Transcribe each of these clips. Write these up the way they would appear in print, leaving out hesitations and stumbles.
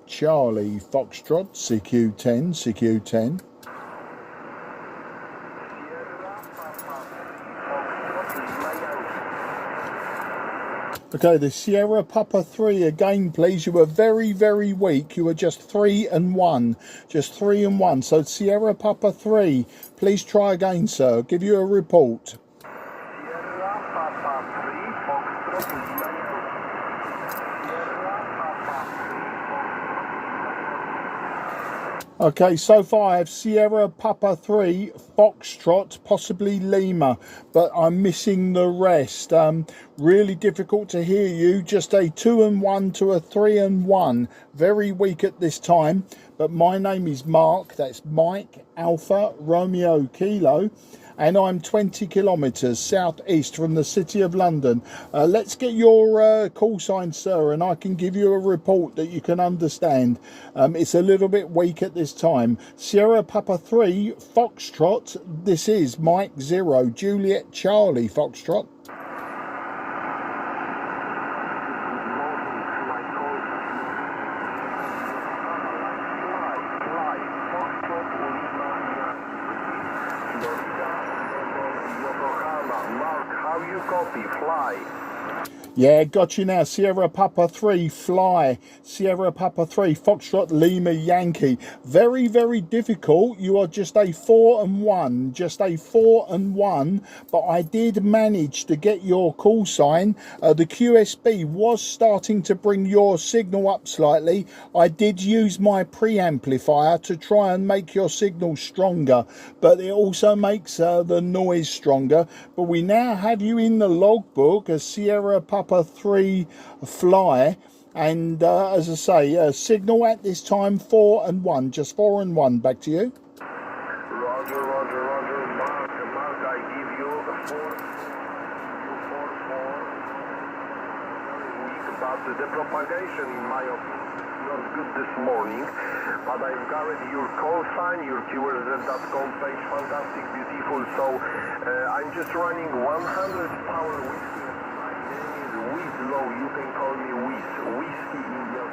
Charlie Foxtrot, CQ10, CQ10. Okay, the Sierra Papa 3 again, please. You were very, very weak. You were just 3 and 1. Just 3 and 1. So Sierra Papa 3, please try again, sir. I'll give you a report. Sierra Papa 3, Foxtrot, Okay, so far I have Sierra Papa 3, Foxtrot, possibly Lima, but I'm missing the rest. Really difficult to hear you. Just a 2 and 1 to a 3 and 1. Very weak at this time, but my name is Mark. That's Mike Alpha Romeo Kilo. And I'm 20 kilometres southeast from the City of London. Let's get your call sign, sir, and I can give you a report that you can understand. It's a little bit weak at this time. Sierra Papa 3, Foxtrot. This is Mike 0, Juliet Charlie Foxtrot. Mark, how you copy? Fly. Yeah, got you now. Sierra Papa 3, Fly. Sierra Papa 3, Foxtrot, Lima, Yankee. Very, very difficult. You are just a 4 and 1. Just a 4 and 1. But I did manage to get your call sign. The QSB was starting to bring your signal up slightly. I did use my preamplifier to try and make your signal stronger. But it also makes the noise stronger. But we now have you in the logbook as Sierra Papa 3 Fly, and as I say, signal at this time 4 and 1, just 4 and 1. Back to you. Roger, Mark, I give you a 4, weak, but the propagation, in my opinion, not good this morning, but I've got your call sign, your QRZ.com page, fantastic, beautiful, so I'm just running 100 power whiskey. Low, you can call me Whiskey India.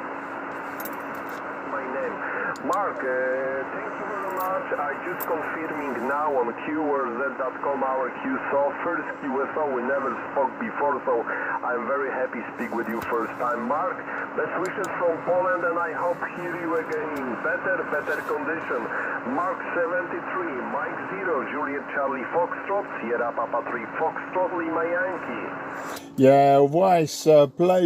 My name. Mark, thank you very much. I just confirming now on QRZ.com our QSO, first QSO, we never spoke before, so I'm very happy to speak with you first time. Mark, best wishes from Poland, and I hope hear you again in better condition. Mark 73, Mike 0, Juliet Charlie Foxtrot, Sierra Papa 3 Foxtrot, Lima Yankee. Yeah, Weiss,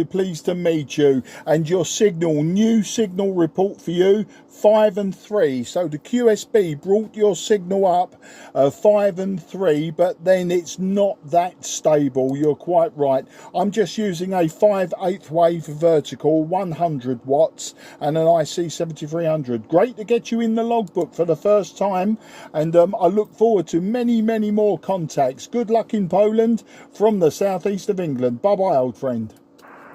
pleased to meet you. And your signal, new signal report for you, 5 and 3. So the QSB brought your signal up 5 and 3, but then it's not that stable. You're quite right. I'm just using a 5/8 wave vertical, 100 watts, and an IC 7300. Great to get you in the logbook for the first time, and I look forward to many, many more contacts. Good luck in Poland from the southeast of England. Bye-bye, old friend.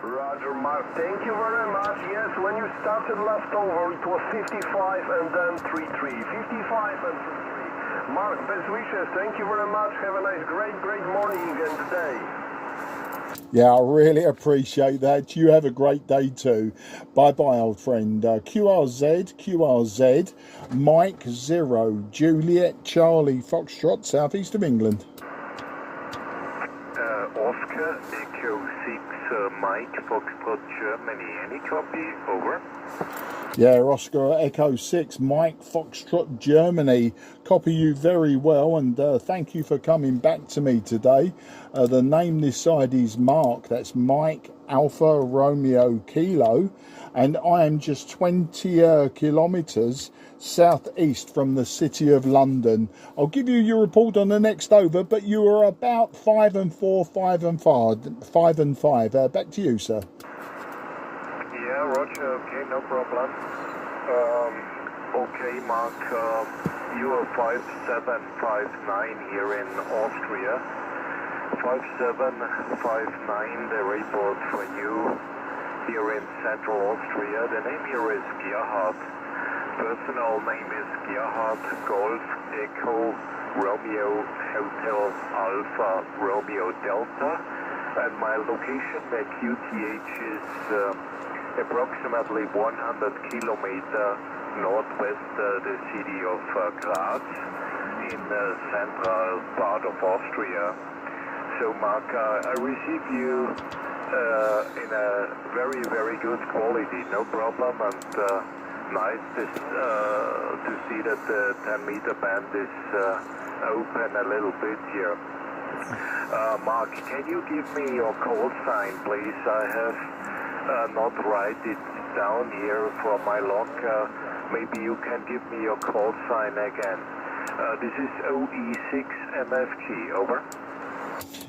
Roger, Mark. Thank you very much. Yes, when you started last over, it was 55 and then 33. 55 and 33. Mark, best wishes. Thank you very much. Have a nice, great morning and day. Yeah, I really appreciate that. You have a great day too. Bye-bye, old friend. QRZ, Mike 0, Juliet Charlie Foxtrot, southeast of England. Oscar Echo 6 Mike Foxtrot Germany. Any copy? Over. Yeah, Oscar Echo 6 Mike Foxtrot Germany. Copy you very well, and thank you for coming back to me today. The name this side is Mark. That's Mike Alpha Romeo Kilo, and I am just 20 kilometres southeast from the City of London. I'll give you your report on the next over, but you are about 5 and 4, 5 and 5 and 5. Back to you, sir. Yeah, Roger. Okay, no problem. Okay, Mark. You are 5759 here in Austria. 5759. The report for you here in Central Austria. The name here is Gerhard. Personal name is Gerhard Golf Echo Romeo Hotel Alpha Romeo Delta, and my location, my QTH is approximately 100 kilometer northwest the city of Graz in the central part of Austria. So Mark, I receive you in a very, very good quality, no problem, and nice to see that the 10-meter band is open a little bit here. Mark, can you give me your call sign, please? I have not write it down here for my log. Maybe you can give me your call sign again. This is OE6MFG, over.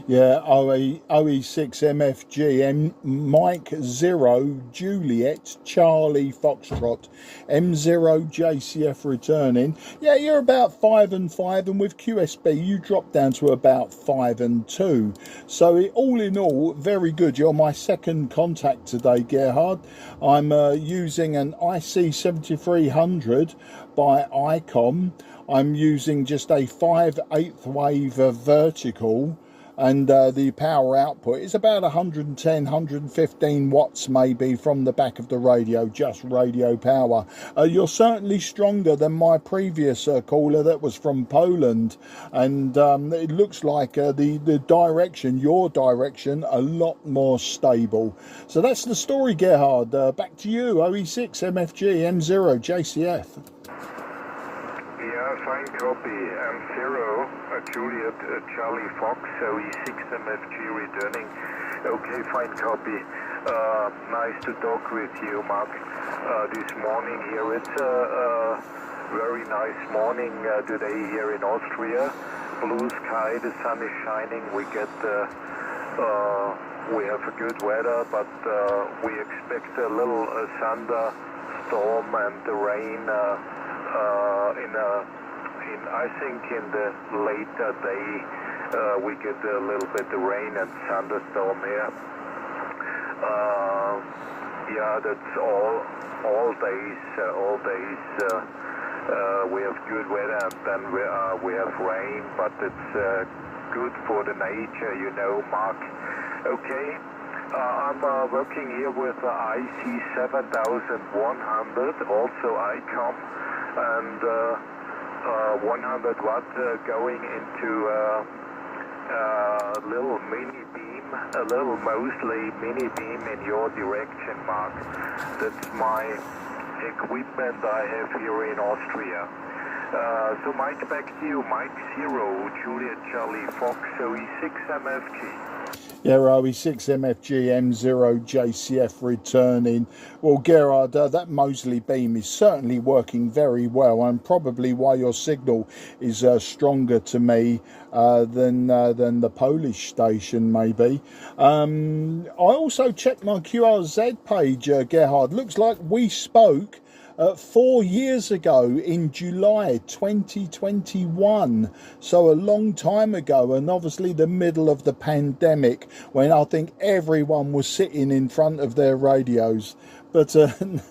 Yeah, OE6MFG, Mike 0 Juliet Charlie Foxtrot, M0 JCF returning. Yeah, you're about 5 and 5, and with QSB you drop down to about 5 and 2. So all in all, very good. You're my second contact today, Gerhard. I'm using an IC7300 by ICOM. I'm using just a 5/8 wave vertical, and the power output is about 110, 115 watts maybe from the back of the radio, just radio power. You're certainly stronger than my previous caller that was from Poland, and it looks like the direction, your direction, a lot more stable. So that's the story, Gerhard. Back to you, OE6MFG M0 JCF. Yeah, fine copy. M0, Juliet, Charlie Fox, OE6MFG returning. Okay, fine copy. Nice to talk with you, Mark. This morning here, it's a very nice morning today here in Austria. Blue sky, the sun is shining. We have a good weather, but we expect a little thunderstorm and the rain. I think in the later day we get a little bit of rain and thunderstorm here. Yeah, that's all days. We have good weather, and then we have rain, but it's good for the nature, you know, Mark. Okay. I'm working here with IC7100, also ICOM, and 100 watt going into a little mini beam, a little mostly mini beam in your direction, Mark. That's my equipment I have here in Austria. So Mike, back to you. Mike 0, Juliet Charlie Fox, OE6MFG. Yeah, OE6MFG M0 JCF returning. Well, Gerhard, that Moseley beam is certainly working very well, and probably why your signal is stronger to me than the Polish station, maybe. I also checked my QRZ page, Gerhard. Looks like we spoke 4 years ago in July 2021, so a long time ago, and obviously the middle of the pandemic, when I think everyone was sitting in front of their radios. But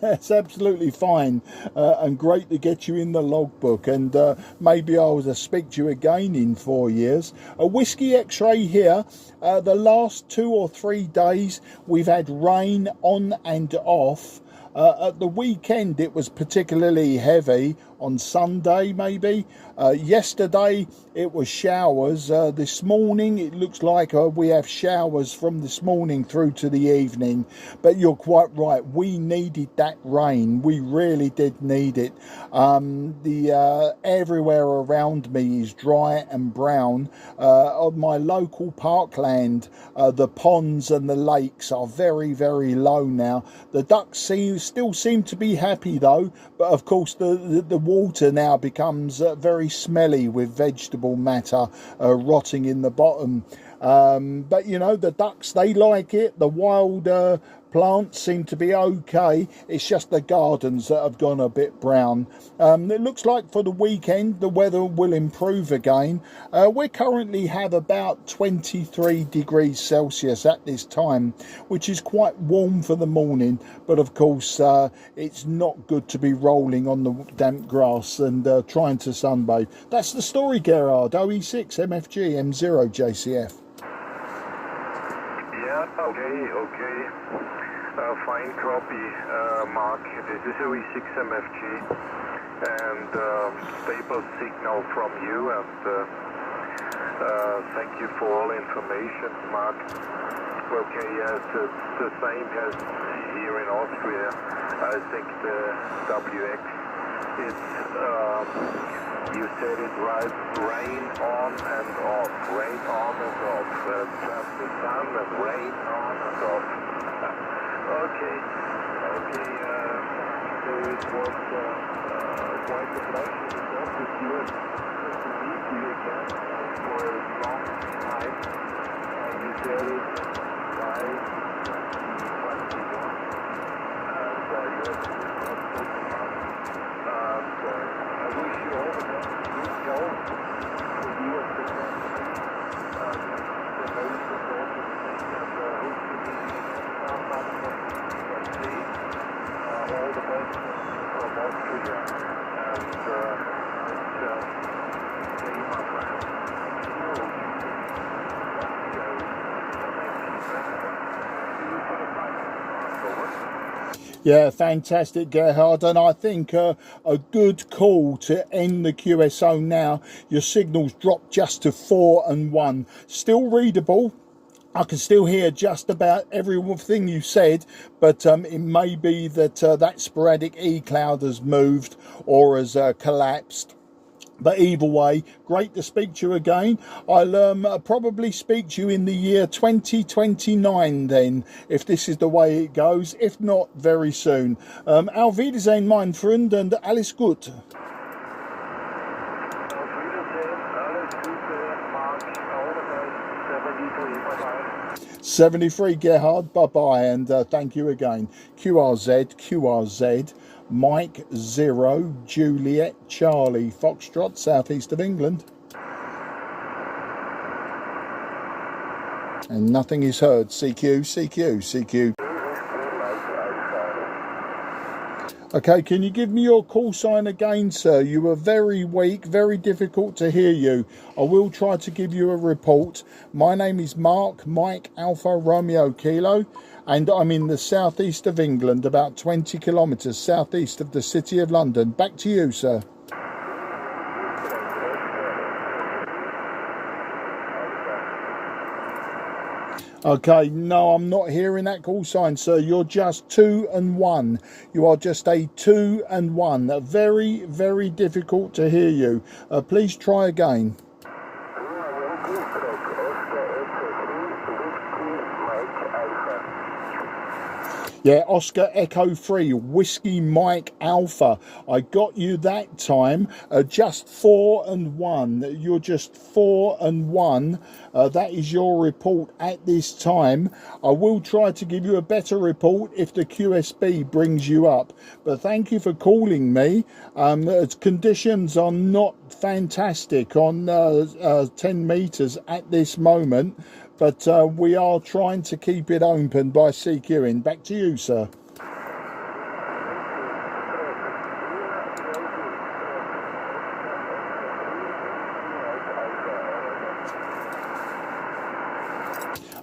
that's absolutely fine, and great to get you in the logbook, and maybe I'll speak to you again in 4 years. A Whiskey X-ray here. The last 2 or 3 days we've had rain on and off. At the weekend it was particularly heavy, on Sunday maybe. Yesterday it was showers. This morning it looks like we have showers from this morning through to the evening. But you're quite right, we needed that rain. We really did need it. Everywhere around me is dry and brown. On my local parkland, the ponds and the lakes are very, very low now. The ducks still seem to be happy though, but of course the water now becomes very smelly with vegetable matter rotting in the bottom. But you know, the ducks, they like it. The wild plants seem to be okay. It's just the gardens that have gone a bit brown. It looks like for the weekend the weather will improve again. We currently have about 23 degrees Celsius at this time, which is quite warm for the morning, but of course it's not good to be rolling on the damp grass and trying to sunbathe. That's the story, Gerhard. OE6MFG M0 JCF. Yeah, okay. Fine copy, Mark. This is a V6MFG and stable signal from you, and thank you for all information, Mark. Okay, yes, it's the same as here in Austria. I think the WX is, you said it right, rain on and off, rain on and off. Just the sun and rain on and off. Okay, so it was quite a pleasure to talk with you and to meet you again for a long time. And you said it by 2021, and you have to I wish you all the best. Good health for you and the family. The most important thing, and hopefully all the best from Austria, and stay my friend. Yeah, fantastic, Gerhard. And I think a good call to end the QSO now. Your signal's dropped just to 4 and 1. Still readable. I can still hear just about everything you said, but it may be that that sporadic E-cloud has moved or has collapsed. But either way, great to speak to you again. I'll probably speak to you in the year 2029 then, if this is the way it goes. If not, very soon. Auf Wiedersehen, mein Freund, and alles gut. 73, Gerhard, bye-bye, and thank you again. QRZ, Mike 0, Juliet, Charlie, Foxtrot, southeast of England. And nothing is heard. CQ. Okay, can you give me your call sign again, sir? You were very weak, very difficult to hear you. I will try to give you a report. My name is Mark, Mike Alpha Romeo Kilo, and I'm in the southeast of England, about 20 kilometres southeast of the city of London. Back to you, sir. Okay, no, I'm not hearing that call sign, sir. You're just 2 and 1. You are just a 2 and 1. Very, very difficult to hear you. Please try again. Yeah, Oscar Echo 3, Whiskey Mike Alpha. I got you that time. Just 4 and 1. You're just 4 and 1. That is your report at this time. I will try to give you a better report if the QSB brings you up. But thank you for calling me. Conditions are not fantastic on 10 meters at this moment. But we are trying to keep it open by CQing. Back to you, sir.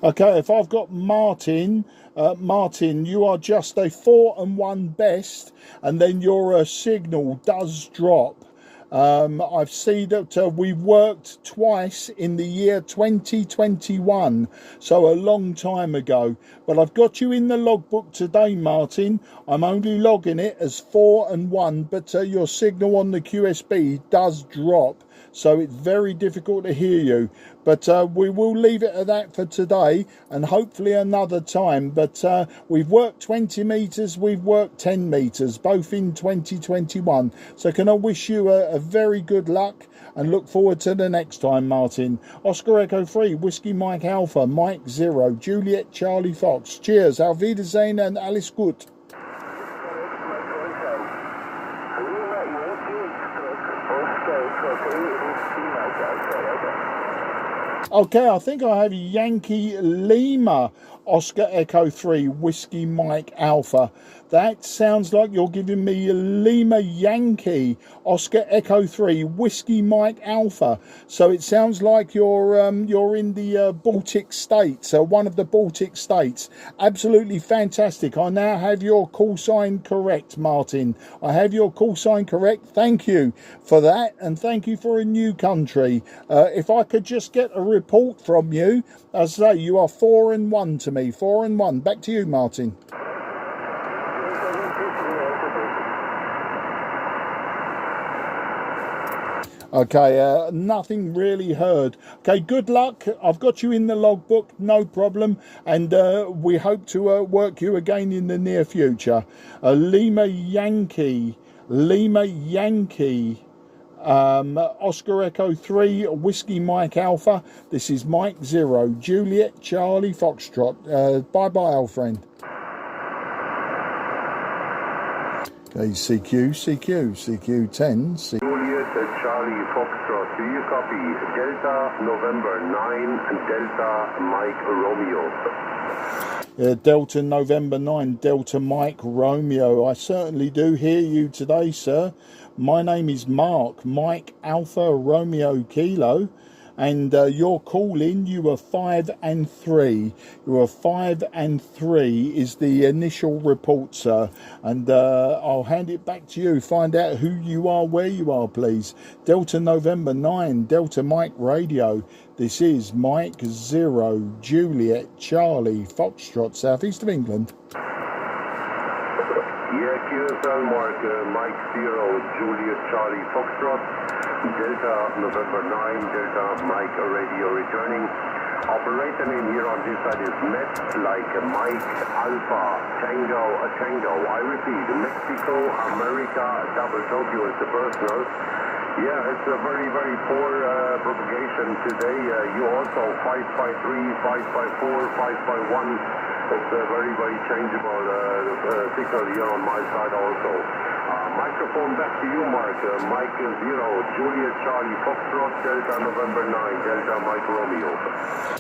Okay, if I've got Martin, you are just a 4 and 1 best, and then your signal does drop. I've seen that we worked twice in the year 2021, so a long time ago. But I've got you in the logbook today, Martin. I'm only logging it as 4 and 1, but your signal on the QSB does drop. So it's very difficult to hear you. But we will leave it at that for today, and hopefully another time. But we've worked 20 metres, we've worked 10 metres, both in 2021. So can I wish you a very good luck, and look forward to the next time, Martin. Oscar Echo 3, Whiskey Mike Alpha, Mike 0, Juliet Charlie Fox. Cheers, Auf Wiedersehen and alles gut. Okay, I think I have Yankee Lima Oscar Echo 3 Whiskey Mike Alpha. That sounds like you're giving me Lima Yankee Oscar Echo 3 Whiskey Mike Alpha. So it sounds like you're in the Baltic states, one of the Baltic states. Absolutely fantastic. I now have your call sign correct, Martin. I have your call sign correct. Thank you for that, and thank you for a new country. If I could just get a report from you, as I say, you are 4-1 to me. 4-1. Back to you, Martin. Okay, nothing really heard. Okay, good luck. I've got you in the logbook, no problem. And we hope to work you again in the near future. Lima Yankee, Oscar Echo 3, Whiskey Mike Alpha. This is Mike 0, Juliet Charlie Foxtrot. Bye-bye, old friend. Okay, CQ10. Juliet Charlie Foxtrot, do you copy? Delta November 9 and Delta Mike Romeo. Delta November 9, Delta Mike Romeo. I certainly do hear you today, sir. My name is Mark, Mike Alpha Romeo Kilo. And your call in, you were 5-3. You were 5-3 is the initial report, sir. And I'll hand it back to you. Find out who you are, where you are, please. Delta November 9, Delta Mike Radio. This is Mike 0, Juliet Charlie Foxtrot, southeast of England. Yeah, QSL Mark, Mike 0, Juliet Charlie Foxtrot. Delta November 9, Delta Mike Radio returning. Operator name here on this side is Met, like Mike Alpha Tango. I repeat, Mexico, America, Double Tokyo is the personal. Yeah, it's a very, very poor propagation today. You also 553, 554, 551. It's a very, very changeable signal here on my side also. Microphone back to you, Mark. Mike 0, Juliet Charlie Foxtrot, Delta November 9, Delta Mike Romeo.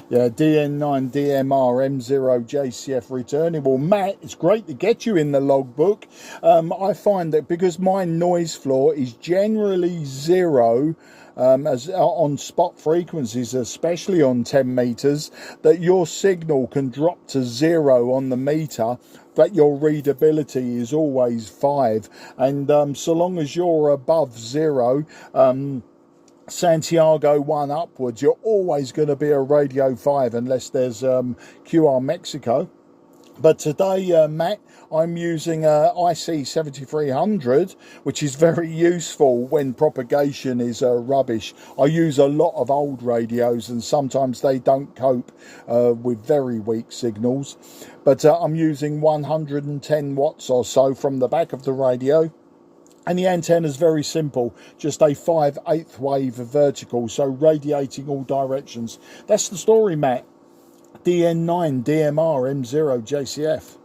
Yeah, DN9 DMR M0 JCF returning. Well, Matt, it's great to get you in the logbook. I find that because my noise floor is generally 0, as on spot frequencies, especially on 10 meters, that your signal can drop to 0 on the meter, but your readability is always 5. And so long as you're above 0, Santiago 1 upwards, you're always going to be a radio 5 unless there's QR Mexico. But today, Matt, I'm using IC 7300, which is very useful when propagation is rubbish. I use a lot of old radios, and sometimes they don't cope with very weak signals. But I'm using 110 watts or so from the back of the radio. And the antenna is very simple, just a 5/8 wave vertical, so radiating all directions. That's the story, Matt. DN9 DMR M0 JCF.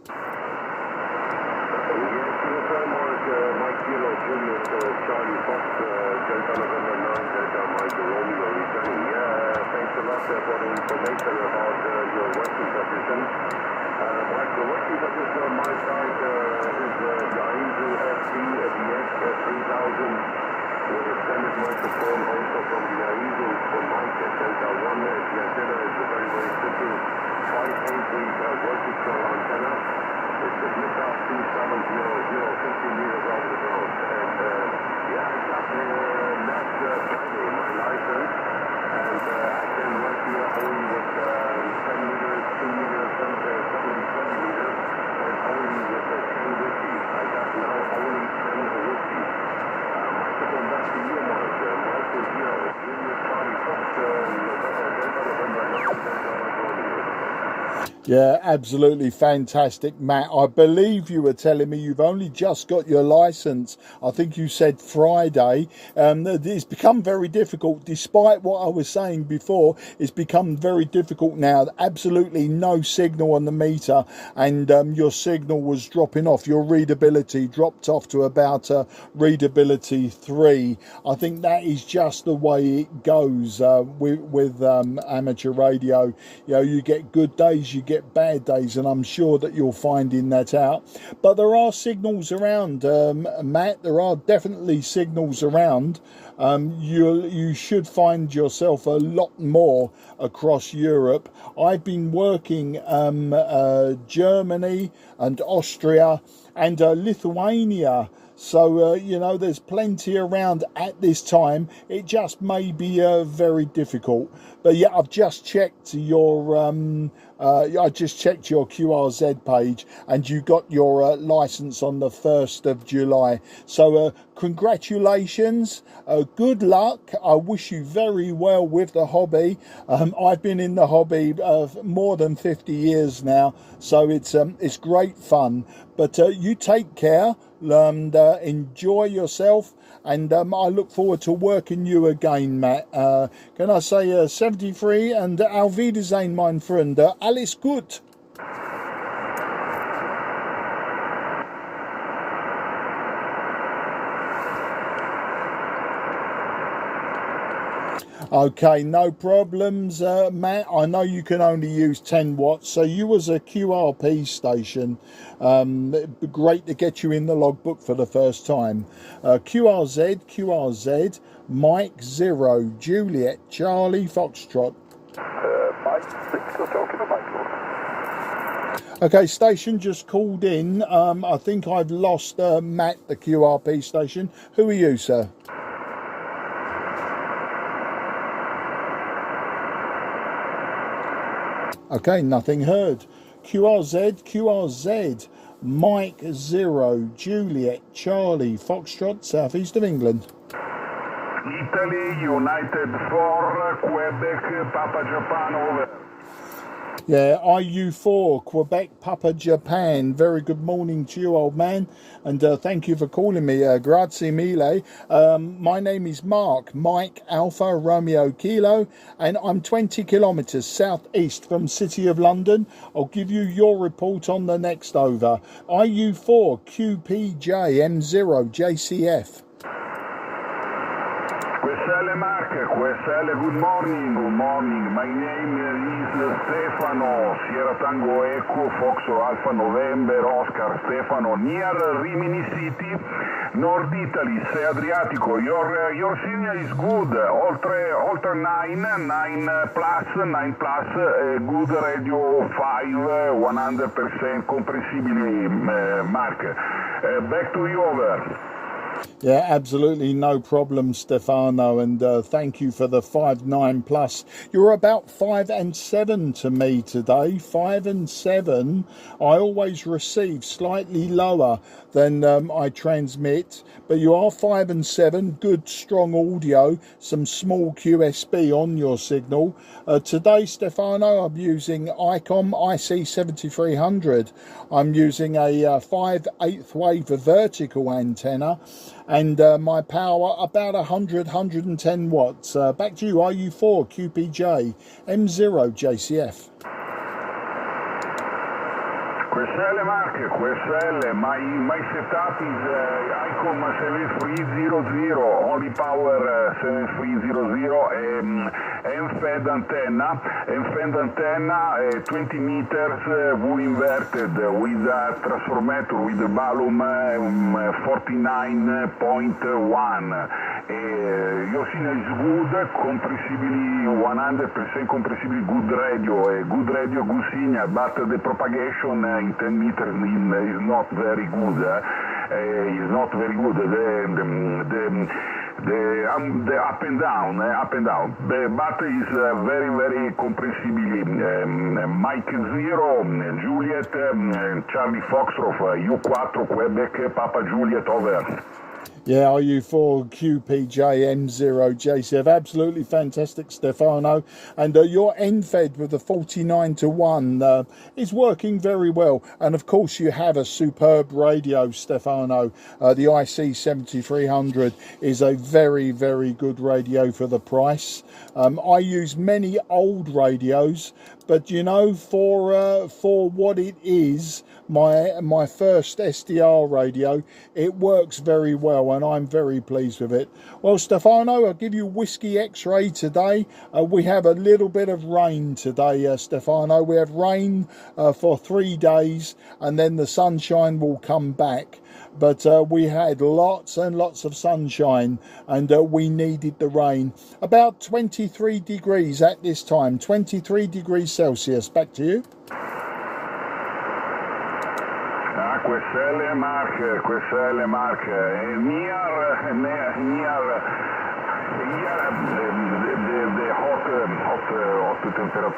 Yeah, absolutely fantastic, Matt. I believe you were telling me you've only just got your license. I think you said Friday. It's become very difficult, despite what I was saying before. It's become very difficult now. Absolutely no signal on the meter, and your signal was dropping off. Your readability dropped off to about readability 3. I think that is just the way it goes with amateur radio. You know, you get good days, you get get bad days, and I'm sure that you're finding that out. But there are signals around, Matt. There are definitely signals around. You should find yourself a lot more across Europe. I've been working Germany and Austria and Lithuania. So, you know, there's plenty around at this time. It just may be very difficult. But yeah, I've just checked your QRZ page, and you got your license on the 1st of July. So congratulations, good luck. I wish you very well with the hobby. I've been in the hobby more than 50 years now, so it's great fun. But you take care and enjoy yourself, and I look forward to working you again, Matt. Can I say 73 and auf Wiedersehen, mein Freund. Alles gut. Okay, no problems, Matt. I know you can only use 10 watts, so you was a QRP station. It'd be great to get you in the logbook for the first time. QRZ, Mike 0, Juliet, Charlie, Foxtrot. Mike 6, you're talking about. Okay, station just called in. I think I've lost Matt, the QRP station. Who are you, sir? Okay, nothing heard. QRZ, Mike 0, Juliet, Charlie, Foxtrot, southeast of England. Italy, United 4, Quebec, Papa Japan, over. Yeah, IU4, Quebec, Papa Japan. Very good morning to you, old man. And thank you for calling me. Grazie mille. My name is Mark, Mike Alpha Romeo Kilo, and I'm 20 kilometres southeast from City of London. I'll give you your report on the next over. IU4, QPJ, M0, JCF. QSL Mark, QSL, good morning, good morning. My name is Stefano, Sierra Tango Echo, Foxo Alpha November, Oscar Stefano, near Rimini City, North Italy, Sea Adriatico. Your signal is good, Ultra 9 plus, good radio 5, 100% comprensibly, Mark. Back to you, over. Yeah, absolutely no problem, Stefano, and thank you for the 5.9 plus. You're about 5 and 7 to me today. 5 and 7. I always receive slightly lower than I transmit, but you are 5 and 7. Good, strong audio, some small QSB on your signal. Today, Stefano, I'm using ICOM IC7300. I'm using a 5/8 wave vertical antenna, and my power about 110 watts. Back to you, IU4, QPJ, M0, JCF. QSL Mark, QSL, my setup is ICOM 7300, only power 7300, M-fed antenna, 20 meters, wool inverted with a transformer with a volume 49.1. Your signal is good, comprensibly 100% comprensibly good radio, good signal, but the propagation in 10 meters is not very good. Is not very good. The up and down. The battery is very comprensibly. Mike 0, Juliet, Charlie Foxtrot, U4, Quebec, Papa Juliet, over. Yeah, IU4, QPJ, M0, JCF. Absolutely fantastic, Stefano. And your NFED with the 49-1 is working very well. And of course, you have a superb radio, Stefano. The IC7300 is a very good radio for the price. I use many old radios, but you know, for what it is, my first SDR radio, it works very well. and I'm very pleased with it. Well, Stefano, I'll give you Whiskey X-Ray today. We have a little bit of rain today, Stefano. We have rain for 3 days, and then the sunshine will come back. But we had lots and lots of sunshine, and we needed the rain. About 23 degrees at this time, 23 degrees Celsius. Back to you. QSL Mark, the hot temperature,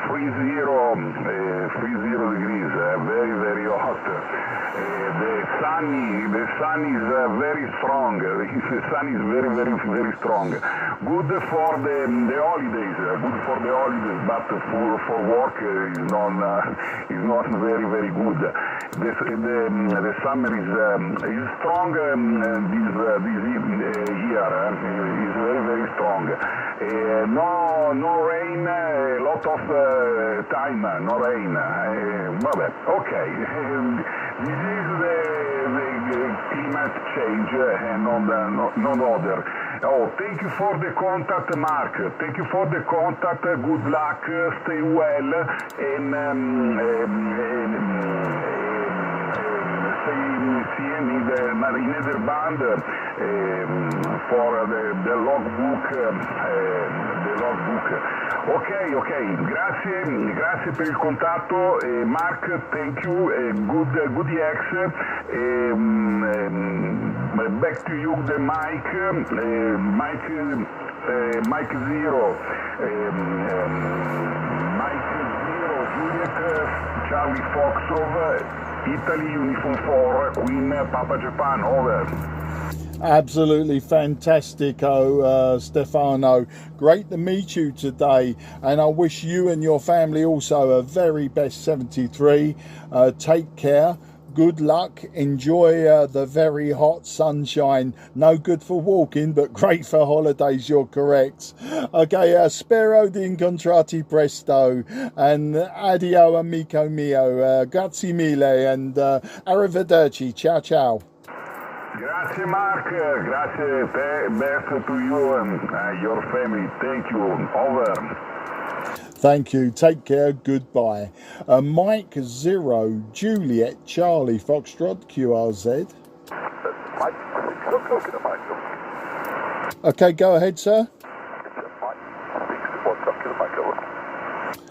free zero degrees, very hot. The sun is very strong. The sun is very strong. Good for the holidays. But for work is not very good. The summer is strong. This year is very strong. No rain. A lot of time. No rain. Okay. This is the climate change and non other. Oh, thank you for the contact, Mark. Thank you for the contact. Good luck. Stay well. And see in the band for the logbook. Ok, grazie per il contatto, Mark, thank you, good EX, back to you the mic zero, Juliet, Charlie Foxtrot, Italy, Uniform 4, Queen, Papa Japan, over. Absolutely fantastic, Stefano. Great to meet you today, and I wish you and your family also a very best 73. Take care. Good luck. Enjoy the very hot sunshine. No good for walking, but great for holidays. You're correct. Okay, spero di incontrarti presto, and addio amico mio. Grazie mille, and arrivederci. Ciao, ciao. Grazie Mark, grazie best to you and your family. Thank you. Over. Thank you. Take care. Goodbye. Mike 0 Juliet Charlie Foxtrot QRZ. Okay, go ahead, sir.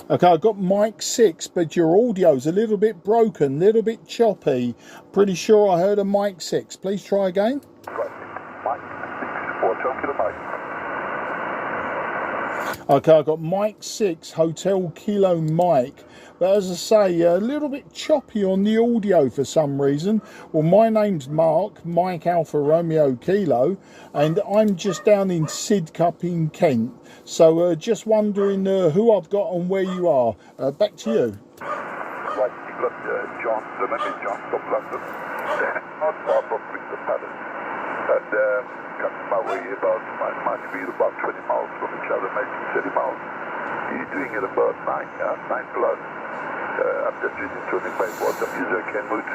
Okay, I've got mic 6, but your audio's a little bit broken, a little bit choppy. Pretty sure I heard a mic 6. Please try again. Okay, I've got mic 6, Hotel Kilo Mike. But as I say, a little bit choppy on the audio for some reason. Well, my name's Mark, Mike Alpha Romeo Kilo, and I'm just down in Sidcup in Kent. So just wondering who I've got and where you are. Back to you. Right, England, John, the name is John from London. Not far from Crystal Palace. And coming my way might be about 20 miles from each other, maybe 30 miles. He's doing it about 9 plus. I'm just using tuning by board. I'm using a Kenwood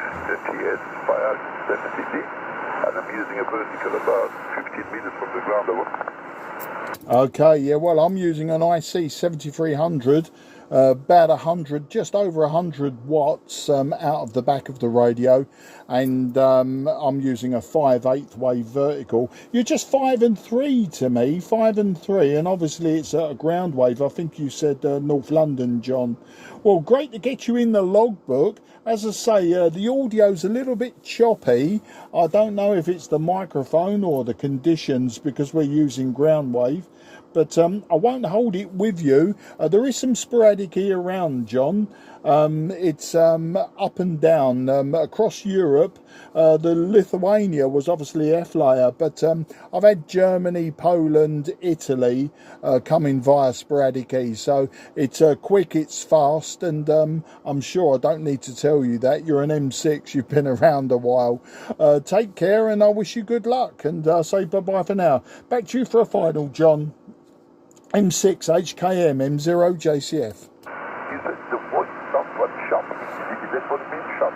TS 570D, and I'm using a vertical about 15 meters from the ground level. Okay, yeah, well, I'm using an IC 7300, about 100, just over 100 watts out of the back of the radio, and I'm using a 5/8 wave vertical. You're just 5 and 3 to me, 5 and 3, and obviously it's a ground wave. I think you said North London, John. Well, great to get you in the logbook. As I say, the audio's a little bit choppy. I don't know if it's the microphone or the conditions because we're using ground wave. But I won't hold it with you. There is some sporadic here around, John. It's up and down across Europe. The Lithuania was obviously F-layer, but I've had Germany, Poland, Italy coming via sporadic E. So it's quick, it's fast, and I'm sure I don't need to tell you that. You're an M6, you've been around a while. Take care, and I wish you good luck, and say bye-bye for now. Back to you for a final, John. M6 HKM M0 JCF. Is it the voice somewhat sharp? Is that what it means, sharp?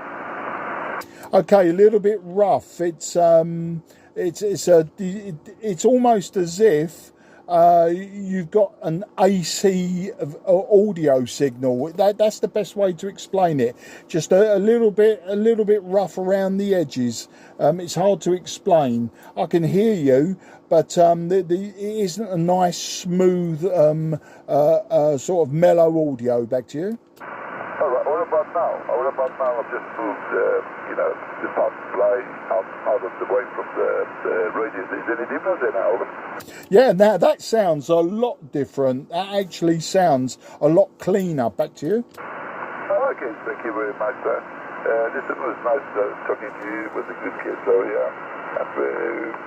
Okay, a little bit rough. It's almost as if you've got an AC audio signal. That's the best way to explain it. Just a little bit rough around the edges. It's hard to explain. I can hear you, but it isn't a nice, smooth, sort of mellow audio. Back to you. All right, what about now? What about now? I've just moved, the power supply out of the way from the radius. Is there any difference there now? Yeah, now that sounds a lot different. That actually sounds a lot cleaner. Back to you. Oh, okay, thank you very much, sir. Listen, it was nice talking to you. It was a good kid, so yeah. I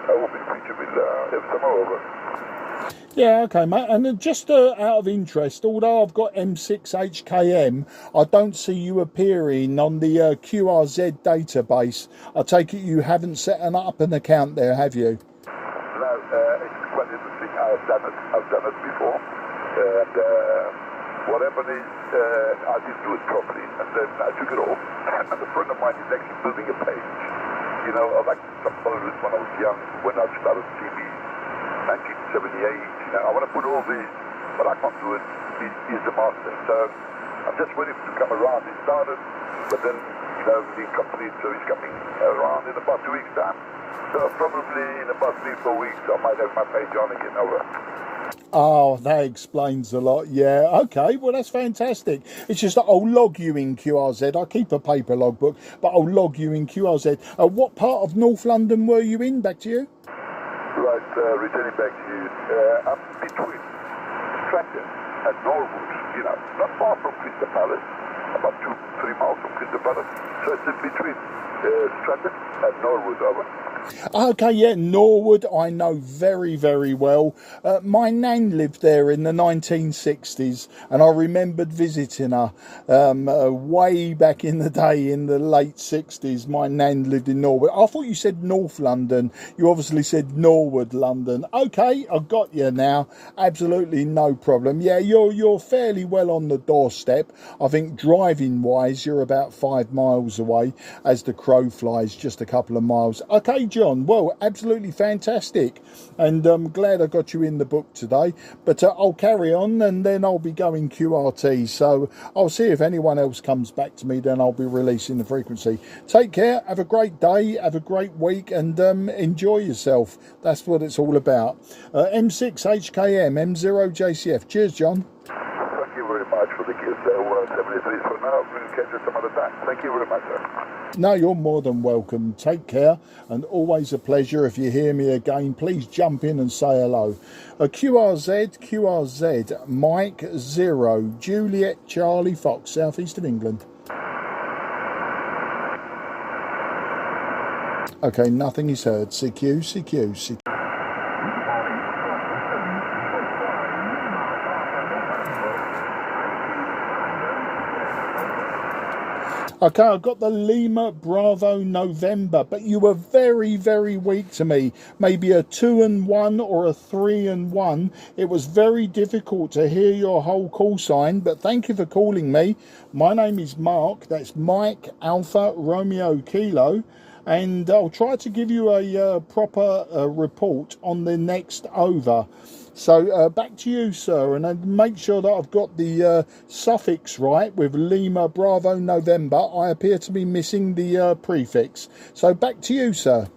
hope in the future we'll have some more over. Yeah, okay, mate. And just out of interest, although I've got M6HKM, I don't see you appearing on the QRZ database. I take it you haven't set up an account there, have you? No, it's quite interesting. I've done it before. And what happened is I didn't do it properly. And then I took it off. And a friend of mine is actually building a page. You know, I like some photos when I was young, when I started TV. 1978, I want to put all these, but I can't do it. He's the master, so I'm just waiting to come around. He started, but then, the complete, so he's coming around in about 2 weeks' time. So probably in about 3-4 weeks, I might have my page on again. Over. Oh, that explains a lot. Yeah, okay, well, that's fantastic. It's just that I'll log you in QRZ. I keep a paper logbook, but I'll log you in QRZ. What part of North London were you in? Back to you. Right, returning back to you. I'm between Stratton and Norwood, not far from Crystal Palace, about 2-3 miles from Crystal Palace. So it's in between Stratton and Norwood, over. Okay, yeah, Norwood I know very, very well. My nan lived there in the 1960s, and I remembered visiting her way back in the day in the late 60s. My nan lived in Norwood. I thought you said North London. You obviously said Norwood, London. Okay, I got you now. Absolutely no problem. Yeah, you're fairly well on the doorstep. I think driving-wise, you're about 5 miles away as the crow flies, just a couple of miles. Okay, John, well, absolutely fantastic, and I'm glad I got you in the book today, but I'll carry on, and then I'll be going QRT, so I'll see if anyone else comes back to me, then I'll be releasing the frequency. Take care, have a great day, have a great week, and enjoy yourself. That's what it's all about. M6HKM, M0JCF. Cheers, John. Thank you very much for the gift. 173 for now. We'll catch you some other time. Thank you very much, sir. No, you're more than welcome. Take care, and always a pleasure. If you hear me again, please jump in and say hello. QRZ, Mike 0, Juliet Charlie Fox, southeast of England. Okay, nothing is heard. CQ. Okay, I've got the Lima Bravo November, but you were very, very weak to me. Maybe a 2-1 or a 3-1. It was very difficult to hear your whole call sign, but thank you for calling me. My name is Mark. That's Mike Alpha Romeo Kilo. And I'll try to give you a proper report on the next over. So back to you, sir, and make sure that I've got the suffix right with Lima Bravo November. I appear to be missing the prefix. So back to you, sir.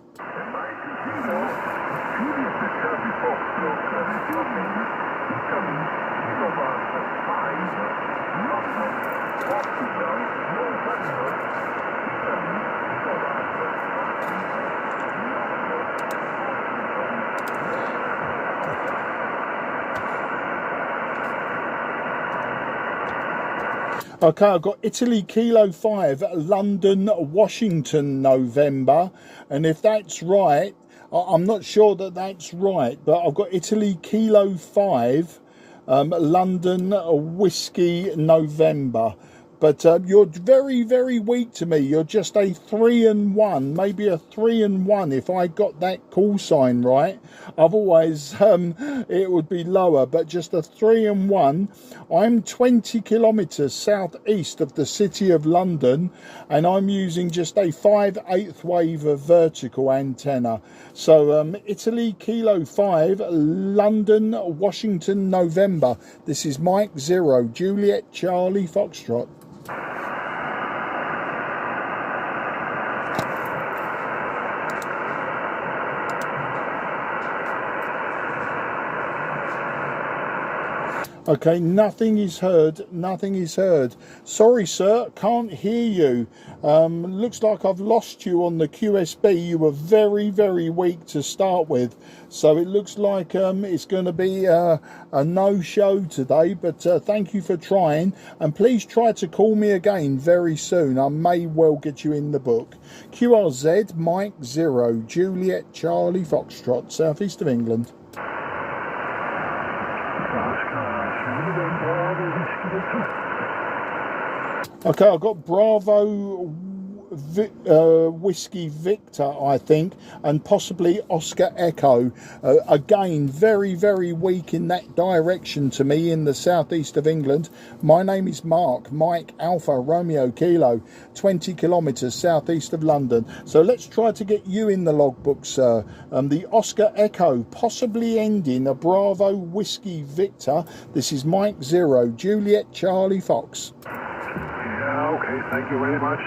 Okay, I've got Italy Kilo 5, London, Washington, November. And if that's right, I'm not sure that that's right, but I've got Italy Kilo 5, London, Whiskey, November. but you're very, very weak to me. You're just a 3 and 1, maybe a 3 and 1 if I got that call sign right. Otherwise, it would be lower, but just a 3 and 1. I'm 20 kilometers southeast of the city of London, and I'm using just a 5/8 wave of vertical antenna. So Italy Kilo 5, London, Washington, November. This is Mike 0, Juliet Charlie Foxtrot. Okay, nothing is heard, nothing is heard. Sorry, sir, can't hear you. Looks like I've lost you on the QSB. You were very, very weak to start with. So it looks like it's going to be a no-show today, but thank you for trying. And please try to call me again very soon. I may well get you in the book. QRZ, Mike 0, Juliet Charlie Foxtrot, southeast of England. Okay, I've got Bravo Whiskey Victor, I think, and possibly Oscar Echo. Again, very, very weak in that direction to me in the southeast of England. My name is Mark, Mike Alpha Romeo Kilo, 20 kilometers southeast of London. So let's try to get you in the logbook, sir. The Oscar Echo, possibly ending a Bravo Whiskey Victor. This is Mike 0, Juliet Charlie Fox. Yeah, okay, thank you very much.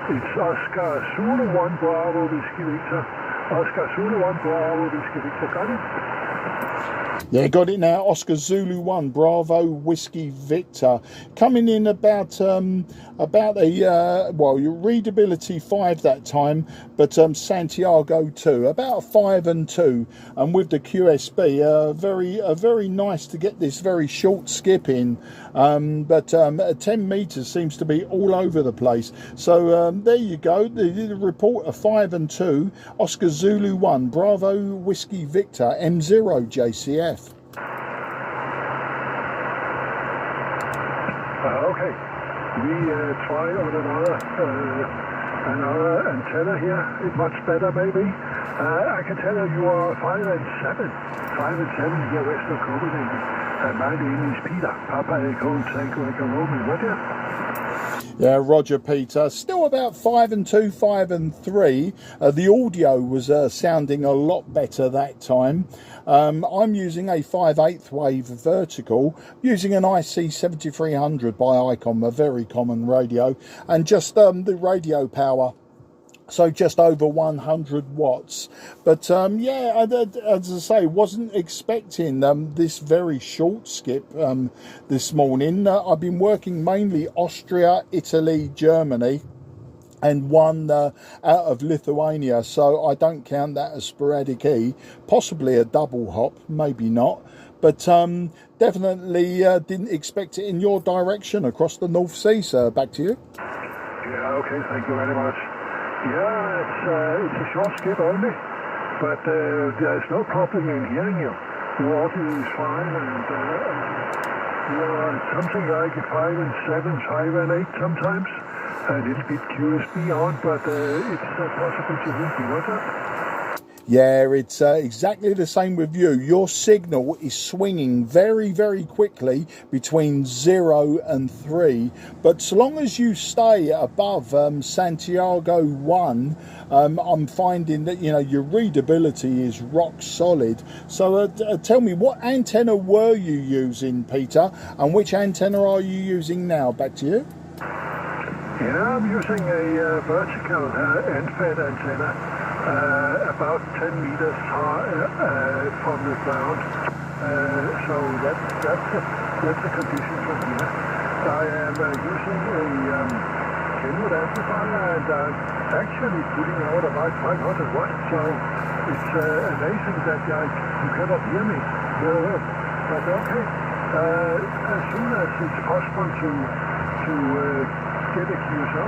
It's Oscar Zulu 1 Bravo Whiskey Victor. Oscar Zulu 1 Bravo Whiskey Victor, got it? Yeah, got it now. Oscar Zulu 1 Bravo Whiskey Victor. Coming in about well, your readability 5 that time, but Santiago 2, about 5 and 2. And with the QSB, very nice to get this very short skip in. But 10 meters seems to be all over the place. So there you go. The report of 5 and 2. Oscar Zulu 1 Bravo Whiskey Victor M0 JCF. Okay, we try on another antenna here. It's much better, maybe. I can tell you are 5 and 7. 5 and 7 here west of Copenhagen. And my name is Peter. Papa Echo Tango Echo Roman. Roger. Yeah, Roger, Peter. Still about 5 and 2, 5 and 3. The audio was sounding a lot better that time. I'm using a 5/8 wave vertical, using an IC 7300 by Icom, a very common radio, and just the radio power. So just over 100 watts. But yeah, as I say, wasn't expecting this very short skip this morning. I've been working mainly Austria, Italy, Germany, and one out of Lithuania, so I don't count that as sporadic E. Possibly a double hop, maybe not. But definitely didn't expect it in your direction across the North Sea, sir. Back to you. Yeah, okay, thank you very much. Yeah, it's a short skip only, but there's no problem in hearing you. Your audio is fine, and you're something like 5 and 7, 5 and 8 sometimes. A little bit QSB on, but it's possible to hear me. What's up? Yeah, it's exactly the same with you. Your signal is swinging very, very quickly between 0 and 3. But so long as you stay above Santiago 1, I'm finding that, you know, your readability is rock solid. So tell me, what antenna were you using, Peter? And which antenna are you using now? Back to you. Yeah, I'm using a vertical end-fed antenna. About 10 meters high from the ground, so that's the condition from here. I am using a 10-watt amplifier, and I'm actually putting out about 500 watts, so it's amazing that you cannot hear me. But okay, as soon as it's possible to get a QSO,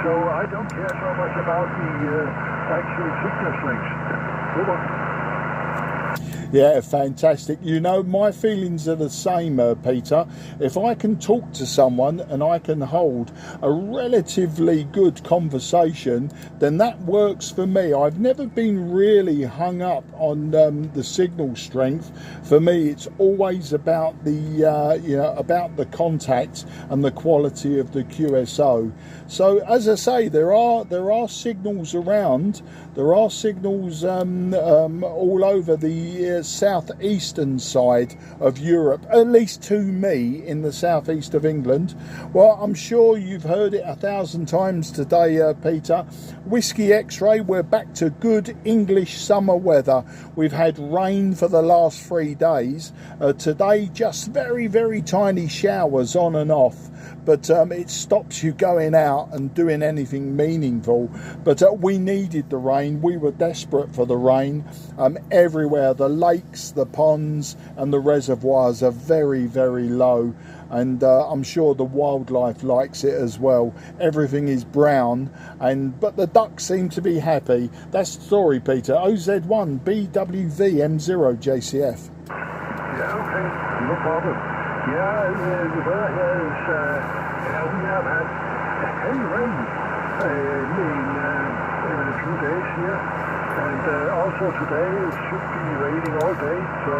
so I don't care so much about the actual signal strength. Yeah, fantastic. You know, my feelings are the same, Peter. If I can talk to someone and I can hold a relatively good conversation, then that works for me. I've never been really hung up on the signal strength. For me, it's always about the about the contact and the quality of the QSO. So, as I say, there are signals around. There are signals all over the southeastern side of Europe, at least to me, in the southeast of England. Well, I'm sure you've heard it 1,000 times today, Peter. Whiskey X-ray, we're back to good English summer weather. We've had rain for the last 3 days. Today, just very, very tiny showers on and off. But it stops you going out and doing anything meaningful. But we needed the rain. We were desperate for the rain. Everywhere, the lakes, the ponds and the reservoirs are very, very low. And I'm sure the wildlife likes it as well. Everything is brown, but the ducks seem to be happy. That's the story, Peter. OZ1 BWV M0 JCF. Yeah, okay, no problem. Yeah, the weather here is, we have had heavy rain in a few days here, and also today it should be raining all day, so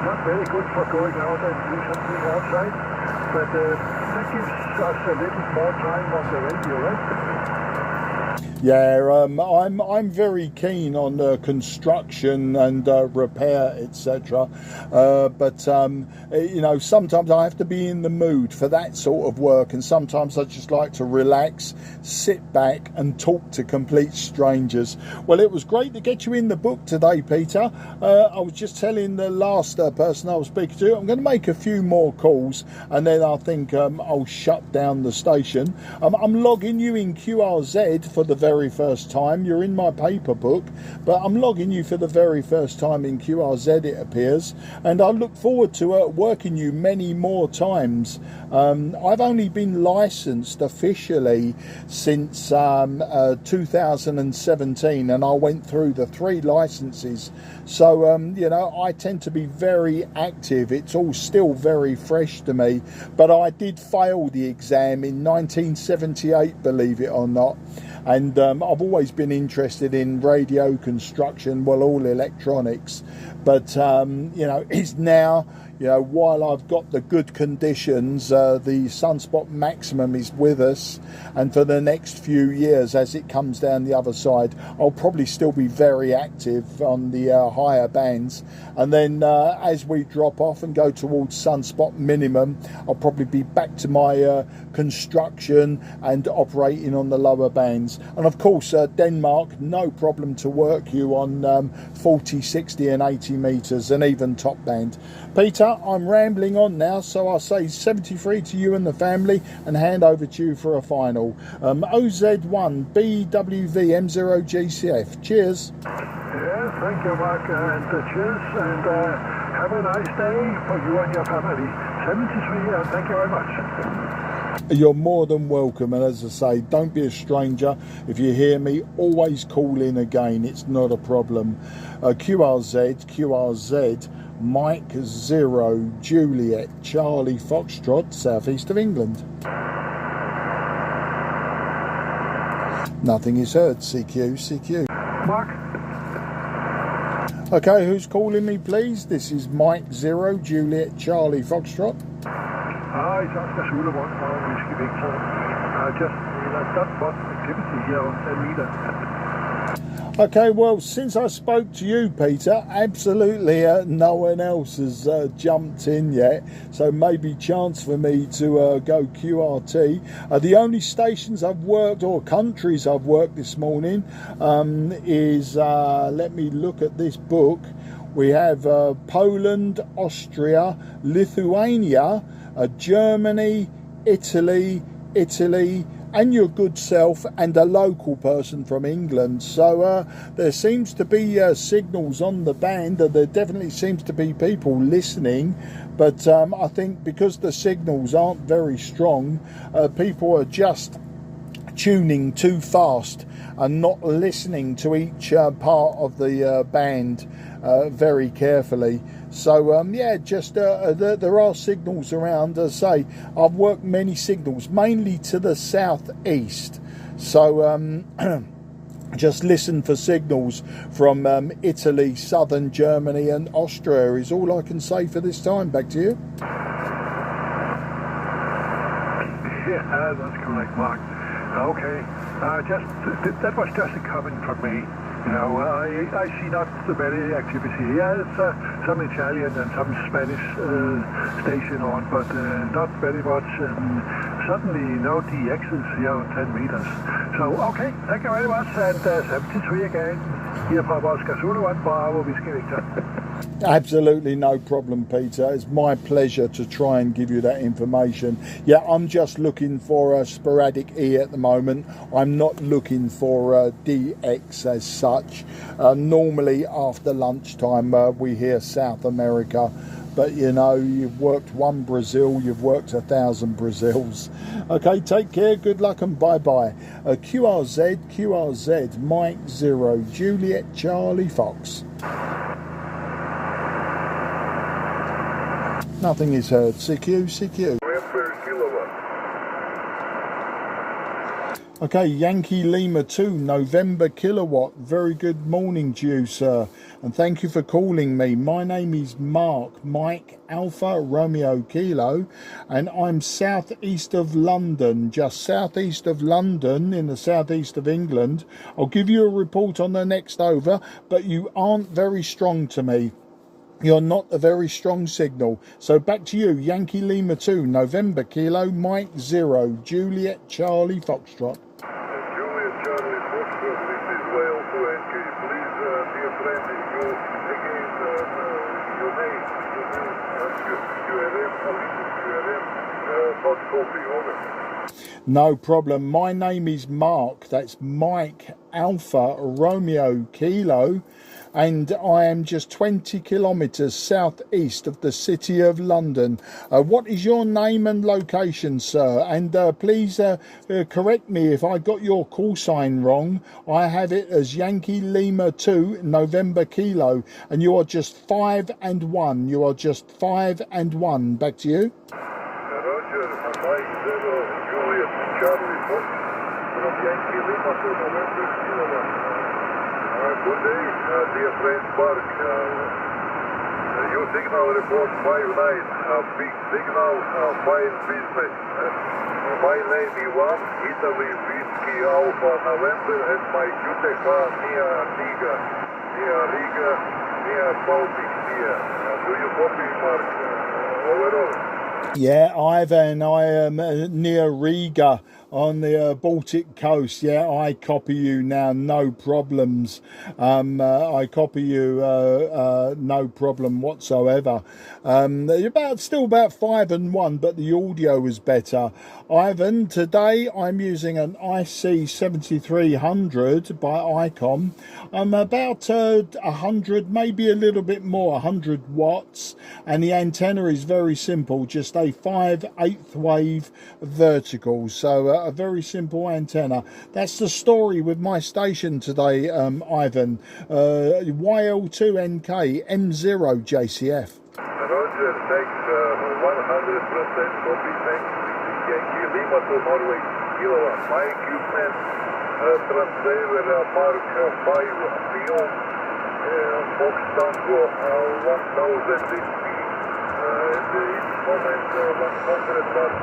not very good for going out and do something outside, but that gives us a little more time on the radio, right? Yeah, I'm very keen on construction and repair, etc. But you know, sometimes I have to be in the mood for that sort of work, and sometimes I just like to relax, sit back, and talk to complete strangers. Well, it was great to get you in the book today, Peter. I was just telling the last person I was speaking to, I'm going to make a few more calls, and then I think I'll shut down the station. I'm logging you in QRZ for the very first time. You're in my paper book, but I'm logging you for the very first time in QRZ, it appears, and I look forward to working you many more times. I've only been licensed officially since 2017, and I went through the 3 licenses, so you know, I tend to be very active. It's all still very fresh to me, but I did fail the exam in 1978, believe it or not. And I've always been interested in radio construction, well, all electronics. But, you know, it's now, you know, while I've got the good conditions, the sunspot maximum is with us. And for the next few years, as it comes down the other side, I'll probably still be very active on the higher bands. And then as we drop off and go towards sunspot minimum, I'll probably be back to my construction and operating on the lower bands. And of course, Denmark, no problem to work you on 40, 60 and 80 metres and even top band. Peter, I'm rambling on now, so I'll say 73 to you and the family and hand over to you for a final. OZ1 BWV M0 GCF. Cheers. Yeah, thank you, Mark, and cheers, and have a nice day for you and your family. 73, and thank you very much. You're more than welcome, and as I say, don't be a stranger. If you hear me, always call in again. It's not a problem. QRZ, Mike 0 Juliet Charlie Foxtrot, southeast of England. Nothing is heard. CQ. Mark. Okay, who's calling me, please? This is Mike 0 Juliet Charlie Foxtrot. Hi, it's Oscar Suleman from Whiskey Victor. Just that was activity here on 10 meter. Okay, well, since I spoke to you, Peter, absolutely no one else has jumped in yet, so maybe chance for me to go QRT. The only stations I've worked, or countries I've worked this morning, is, let me look at this book, we have Poland, Austria, Lithuania, Germany, Italy, and your good self, and a local person from England. So there seems to be signals on the band, there definitely seems to be people listening, but I think because the signals aren't very strong, people are just tuning too fast and not listening to each part of the band very carefully. So yeah, just there are signals around. As I say, I've worked many signals, mainly to the southeast. So just listen for signals from Italy, southern Germany and Austria is all I can say for this time. Back to you. Yeah, that's correct, Mark. Okay, that was just a comment from me. You know, I see not the very activity. Yes, some Italian and some Spanish station on, but not very much. Certainly no DXs here on 10 meters. So, okay, thank you very much. And 73 again, here fra Oscar Zulu 1 Bravo, Whiskey Victor. Absolutely no problem, Peter. It's my pleasure to try and give you that information. Yeah, I'm just looking for a sporadic E at the moment. I'm not looking for a DX as such. Normally after lunchtime we hear South America, but you know, you've worked one Brazil, you've worked 1,000 Brazils. Okay, take care, good luck and bye-bye. QRZ, Mike 0, Juliet Charlie Fox. Nothing is heard. CQ. Okay, Yankee Lima 2, November Kilowatt. Very good morning to you, sir. And thank you for calling me. My name is Mark, Mike Alpha Romeo Kilo, and I'm southeast of London, just southeast of London in the southeast of England. I'll give you a report on the next over, but you aren't very strong to me. You're not a very strong signal. So back to you, Yankee Lima 2, November Kilo, Mike 0, Juliet Charlie Foxtrot. Juliet Charlie Foxtrot, this is Wales 2NK. Please, dear friend, you again, your name, QRM, not copy, over. No problem. My name is Mark. That's Mike Alpha Romeo Kilo. And I am just 20 kilometres southeast of the city of London. What is your name and location, sir? And please correct me if I got your call sign wrong. I have it as Yankee Lima 2, November Kilo, and you are just 5 and 1. You are just 5 and 1. Back to you. Roger, Mike 0, Juliet Charlie Fox from Yankee Lima 2, November Kilo. Good day, dear friend Mark. Your signal report 59, big signal, fine business. My name is Ivan, Italy, Whiskey Alpha November, and my QTK near Riga, near Baltic Sea. Do you copy, Mark? Overall? Yeah, Ivan, I am near Riga on the Baltic coast. Yeah, I copy you now, no problems. I copy you, no problem whatsoever. Still about 5 and 1, but the audio is better. Ivan, today I'm using an IC7300 by ICOM. I'm about 100, maybe a little bit more, 100 watts, and the antenna is very simple, just a 5/8 wave vertical. So a very simple antenna. That's the story with my station today, Ivan. YL2NK M0 JCF. Roger, thanks. 100% copy. Thanks. Yankee Lima to Norway. Kilowatt. My equipment transceiver Mark 5 beyond Fox Tango 1000 XP. At each moment 100 watts.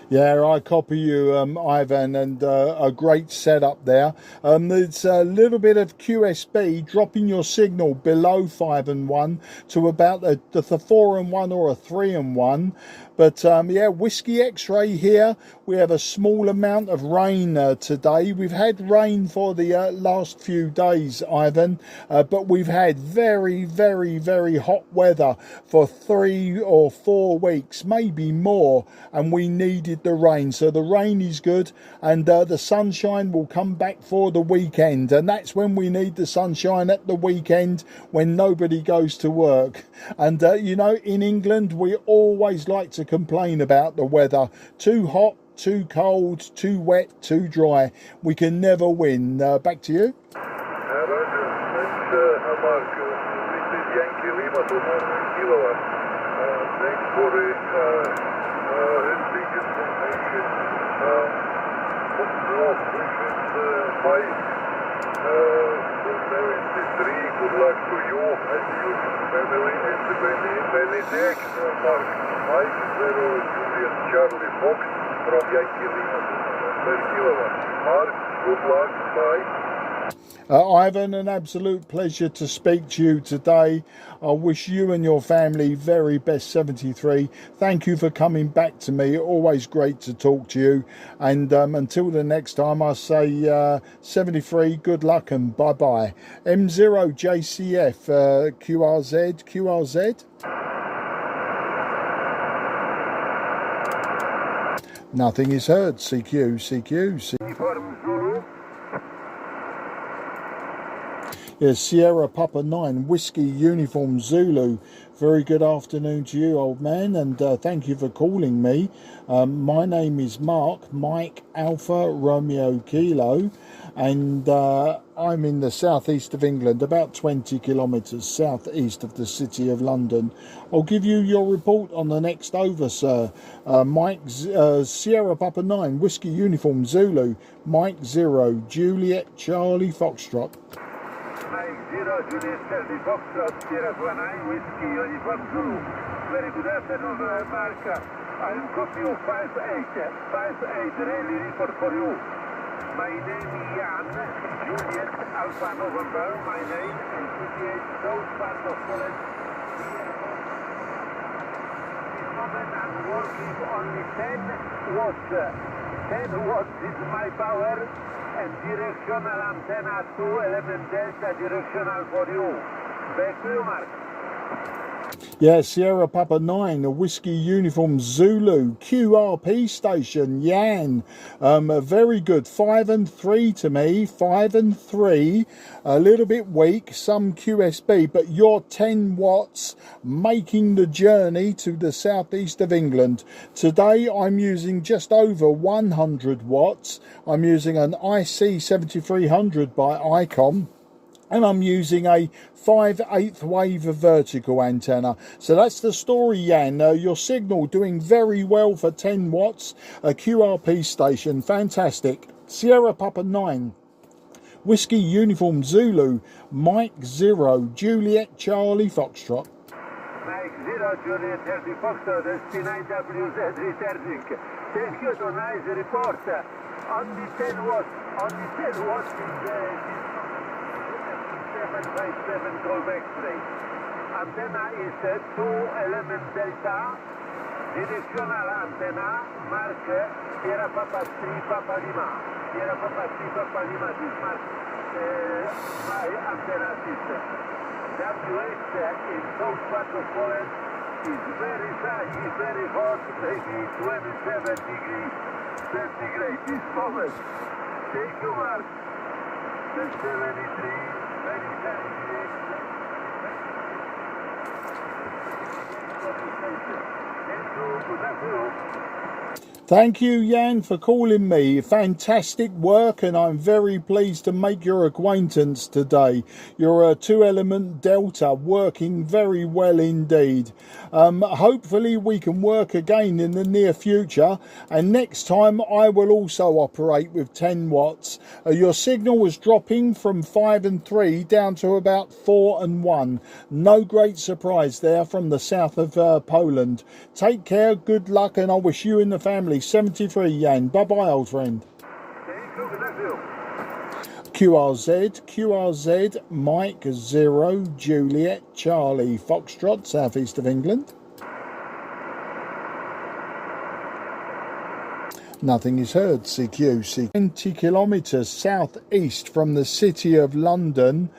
Yeah, I copy you, Ivan, and a great setup there. There's a little bit of QSB dropping your signal below 5 and 1 to about the 4 and 1 or a 3 and 1. But yeah, Whiskey X-Ray here. We have a small amount of rain today. We've had rain for the last few days, Ivan, but we've had very, very, very hot weather for 3 or 4 weeks, maybe more, and we needed the rain. So the rain is good, and the sunshine will come back for the weekend, and that's when we need the sunshine, at the weekend when nobody goes to work. And you know, in England we always like to complain about the weather. Too hot, too cold, too wet, too dry. We can never win. Back to you. Roger, it's Mark. This is Yankee Lima to 1 kilowatt. Thanks for the big information. Most wishes, my 73. Good luck to you and your family and many thanks, Mark. Mike Zero Julian Charlie Fox from Yankee Lima per kilowatt. Mark, good luck. Bye. Ivan, an absolute pleasure to speak to you today. I wish you and your family very best 73. Thank you for coming back to me. Always great to talk to you. And until the next time, I say 73, good luck and bye-bye. M0JCF, QRZ. Nothing is heard. CQ. Yes, Sierra Papa 9, Whiskey Uniform Zulu. Very good afternoon to you, old man, and thank you for calling me. My name is Mark, Mike Alpha Romeo Kilo, and I'm in the southeast of England, about 20 kilometres southeast of the city of London. I'll give you your report on the next over, sir. Mike, Sierra Papa 9, Whiskey Uniform Zulu, Mike 0, Juliet Charlie Foxtrot. Mike 0, Juliet Charlie Foxtrot, Sierra 9, Whiskey Uniform Zulu. Very good afternoon, Mark. I am copy of 58 really report for you. My name is Jan, Juliet Alpha November, my name, and 58 South part of Poland. This moment I'm working only 10 watts. 10 watts is my power. And directional antenna 2 element delta directional for you. Back to you, Mark. Yeah, Sierra Papa 9, a Whiskey Uniform Zulu, QRP station, Yan. Very good, 5 and 3 to me, 5 and 3. A little bit weak, some QSB, but you're 10 watts, making the journey to the southeast of England. Today I'm using just over 100 watts. I'm using an IC7300 by ICOM. And I'm using a 5/8 wave vertical antenna. So that's the story, Jan. Your signal doing very well for 10 watts. A QRP station, fantastic. Sierra Papa 9, Whiskey Uniform Zulu, Mike 0, Juliet Charlie Foxtrot. Mike 0, Juliet Charlie Foxtrot, ST9WZ returning. Thank you to nice report. Only 10 watts is 757 callback straight. Antenna is 2 element delta, directional antenna, mark Sierra Papa 3 Papa Lima. Sierra Papa 3 Papa Lima, this mark my antenna system. WH in south part of Poland is very sunny, very hot, maybe 27 degrees centigrade this moment. Thank you, Mark. The 73. Thank you, Jan, for calling me. Fantastic work, and I'm very pleased to make your acquaintance today. You're a 2-element delta, working very well indeed. Hopefully we can work again in the near future, and next time I will also operate with 10 watts. Your signal was dropping from 5 and 3 down to about 4 and 1. No great surprise there from the south of Poland. Take care, good luck, and I wish you and the family 73, Jan. Bye-bye, old friend. QRZ, Mike 0, Juliet Charlie Foxtrot, southeast of England. Nothing is heard, CQ. 20 kilometres southeast from the city of London.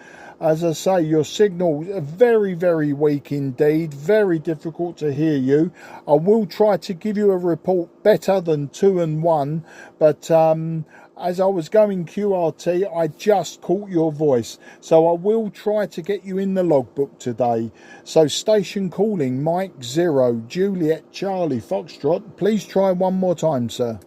As I say, your signal is very, very weak indeed. Very difficult to hear you. I will try to give you a report better than 2 and 1, but as I was going QRT, I just caught your voice. So I will try to get you in the logbook today. So station calling, Mike 0, Juliet Charlie Foxtrot. Please try one more time, sir.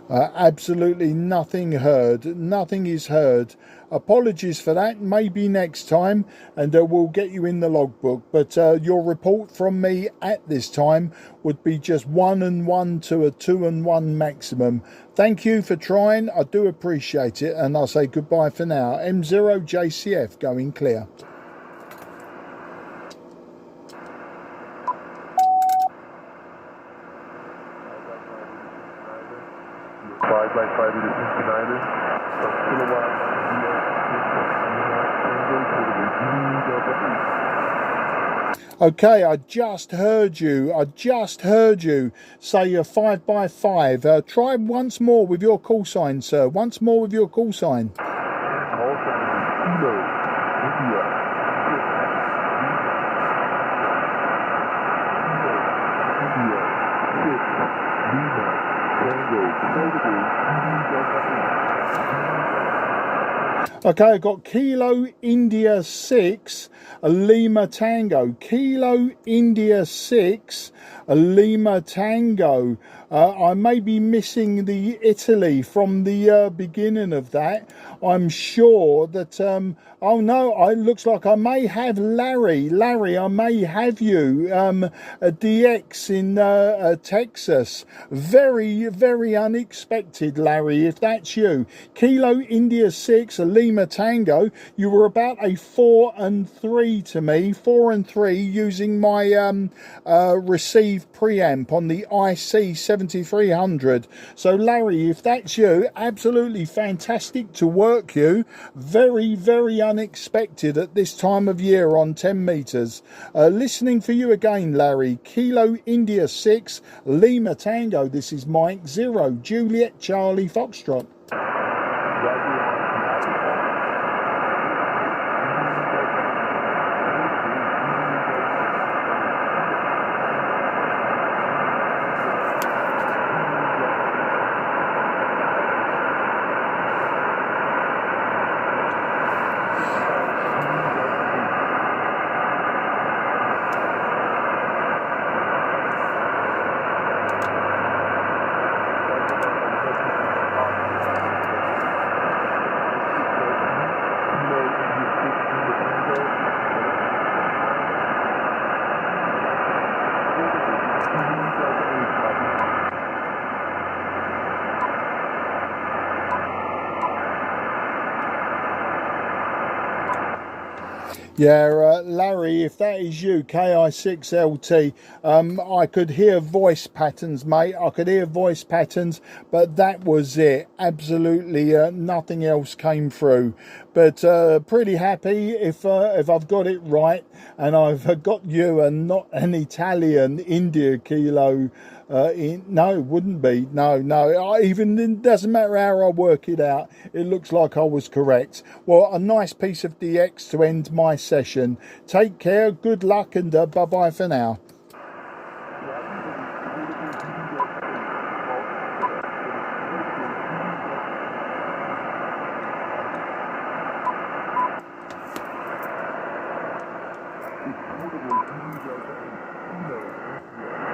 Absolutely nothing heard. Nothing is heard. Apologies for that. Maybe next time, and we'll get you in the logbook. But your report from me at this time would be just 1 and 1 to a 2 and 1 maximum. Thank you for trying. I do appreciate it, and I'll say goodbye for now. M0JCF going clear. Okay, I just heard you say a 5x5. Try once more with your call sign, sir. Once more with your call sign. Okay, I've got Kilo India 6, Lima Tango. Kilo India 6, Lima Tango. I may be missing the Italy from the beginning of that. I'm sure that, oh no, it looks like I may have Larry. Larry, I may have you. A DX in Texas. Very, very unexpected, Larry, if that's you. Kilo India 6, Lima Tango. You were about a 4 and 3 to me. 4 and 3 using my receive preamp on the IC 7300. So Larry, if that's you, absolutely fantastic to work you. Very, very unexpected at this time of year on 10 meters. Listening for you again, Larry. Kilo India 6, Lima Tango. This is Mike 0, Juliet Charlie Foxtrot. Yeah, Larry, if that is you, KI6LT, I could hear voice patterns, mate. I could hear voice patterns, but that was it. Absolutely nothing else came through. But pretty happy if I've got it right, and I've got you and not an Italian India Kilo. No, it wouldn't be. No. Even it doesn't matter how I work it out. It looks like I was correct. Well, a nice piece of DX to end my session. Take care, good luck, and bye-bye for now.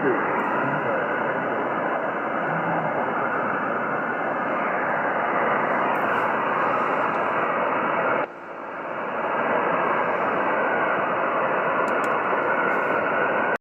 Yes.